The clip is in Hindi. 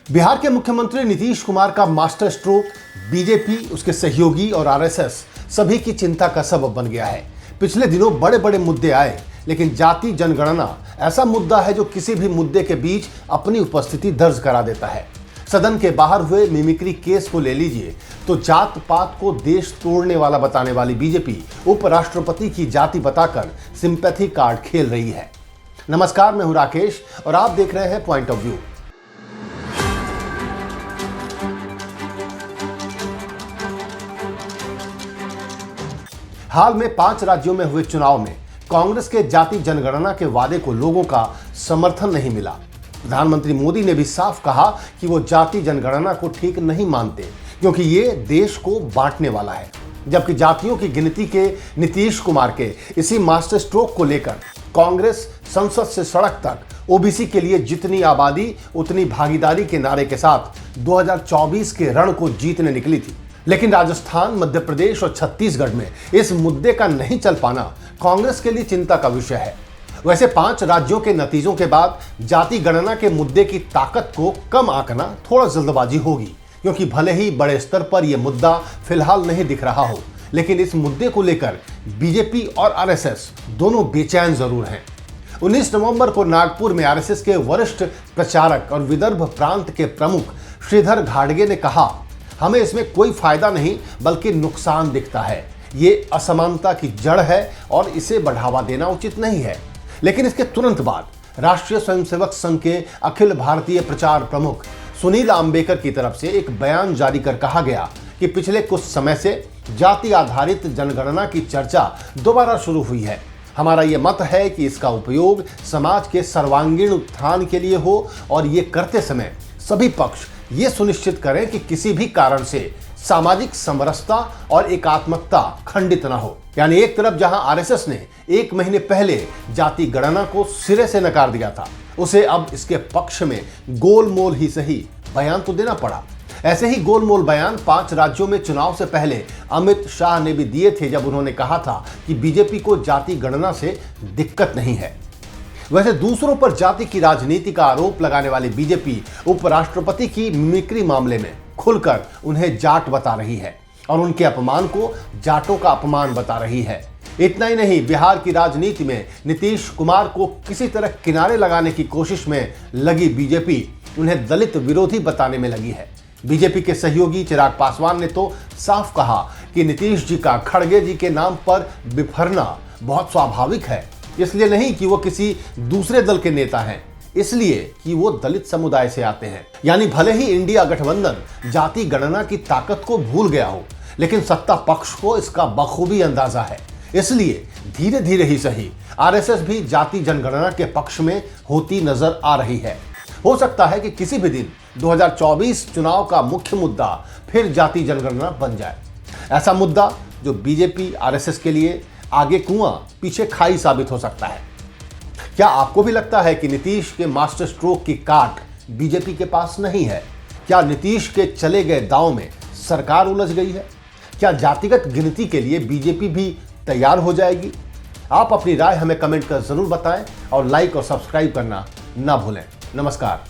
बिहार के मुख्यमंत्री नीतीश कुमार का मास्टर स्ट्रोक बीजेपी, उसके सहयोगी और आरएसएस सभी की चिंता का सबब बन गया है। पिछले दिनों बड़े बड़े मुद्दे आए, लेकिन जाति जनगणना ऐसा मुद्दा है जो किसी भी मुद्दे के बीच अपनी उपस्थिति दर्ज करा देता है। सदन के बाहर हुए मिमिक्री केस को ले लीजिए तो जात पात को देश तोड़ने वाला बताने वाली बीजेपी उपराष्ट्रपति की जाति बताकर सिंपैथी कार्ड खेल रही है। नमस्कार, मैं हूं राकेश और आप देख रहे हैं पॉइंट ऑफ व्यू। हाल में 5 राज्यों में हुए चुनाव में कांग्रेस के जाति जनगणना के वादे को लोगों का समर्थन नहीं मिला। प्रधानमंत्री मोदी ने भी साफ कहा कि वो जाति जनगणना को ठीक नहीं मानते, क्योंकि ये देश को बांटने वाला है। जबकि जातियों की गिनती के नीतीश कुमार के इसी मास्टर स्ट्रोक को लेकर कांग्रेस संसद से सड़क तक ओबीसी के लिए जितनी आबादी उतनी भागीदारी के नारे के साथ 2024 के रण को जीतने निकली थी। लेकिन राजस्थान, मध्य प्रदेश और छत्तीसगढ़ में इस मुद्दे का नहीं चल पाना कांग्रेस के लिए चिंता का विषय है। वैसे 5 राज्यों के नतीजों के बाद जाति गणना के मुद्दे की ताकत को कम आंकना थोड़ा जल्दबाजी होगी, क्योंकि भले ही बड़े स्तर पर यह मुद्दा फिलहाल नहीं दिख रहा हो, लेकिन इस मुद्दे को लेकर बीजेपी और आरएसएस दोनों बेचैन जरूर हैं। 19 नवंबर को नागपुर में आरएसएस के वरिष्ठ प्रचारक और विदर्भ प्रांत के प्रमुख श्रीधर घाडगे ने कहा, हमें इसमें कोई फायदा नहीं बल्कि नुकसान दिखता है। ये असमानता की जड़ है और इसे बढ़ावा देना उचित नहीं है। लेकिन इसके तुरंत बाद राष्ट्रीय स्वयंसेवक संघ के अखिल भारतीय प्रचार प्रमुख सुनील आम्बेकर की तरफ से एक बयान जारी कर कहा गया कि पिछले कुछ समय से जाति आधारित जनगणना की चर्चा दोबारा शुरू हुई है। हमारा ये मत है कि इसका उपयोग समाज के सर्वांगीण उत्थान के लिए हो और ये करते समय सभी पक्ष ये सुनिश्चित करें कि किसी भी कारण से सामाजिक समरसता और एकात्मकता खंडित न हो। यानी एक तरफ जहां आरएसएस ने 1 महीने पहले जाति गणना को सिरे से नकार दिया था, उसे अब इसके पक्ष में गोलमोल ही सही बयान तो देना पड़ा। ऐसे ही गोलमोल बयान 5 राज्यों में चुनाव से पहले अमित शाह ने भी दिए थे, जब उन्होंने कहा था कि बीजेपी को जाति गणना से दिक्कत नहीं है। वैसे दूसरों पर जाति की राजनीति का आरोप लगाने वाली बीजेपी उपराष्ट्रपति की मिमिक्री मामले में खुलकर उन्हें जाट बता रही है और उनके अपमान को जाटों का अपमान बता रही है। इतना ही नहीं, बिहार की राजनीति में नीतीश कुमार को किसी तरह किनारे लगाने की कोशिश में लगी बीजेपी उन्हें दलित विरोधी बताने में लगी है। बीजेपी के सहयोगी चिराग पासवान ने तो साफ कहा कि नीतीश जी का खड़गे जी के नाम पर बिफरना बहुत स्वाभाविक है, इसलिए नहीं कि वो किसी दूसरे दल के नेता हैं, इसलिए कि वो दलित समुदाय से आते हैं। यानी भले ही इंडिया गठबंधन जाति गणना की ताकत को भूल गया हो, लेकिन सत्ता पक्ष को इसका बखूबी अंदाजा है। इसलिए धीरे धीरे ही सही आरएसएस भी जाति जनगणना के पक्ष में होती नजर आ रही है। हो सकता है कि किसी भी दिन 2024 चुनाव का मुख्य मुद्दा फिर जाति जनगणना बन जाए। ऐसा मुद्दा जो बीजेपी आरएसएस के लिए आगे कुआं पीछे खाई साबित हो सकता है। क्या आपको भी लगता है कि नीतीश के मास्टर स्ट्रोक की काट बीजेपी के पास नहीं है? क्या नीतीश के चले गए दांव में सरकार उलझ गई है? क्या जातिगत गिनती के लिए बीजेपी भी तैयार हो जाएगी? आप अपनी राय हमें कमेंट कर जरूर बताएं और लाइक और सब्सक्राइब करना ना भूलें। नमस्कार।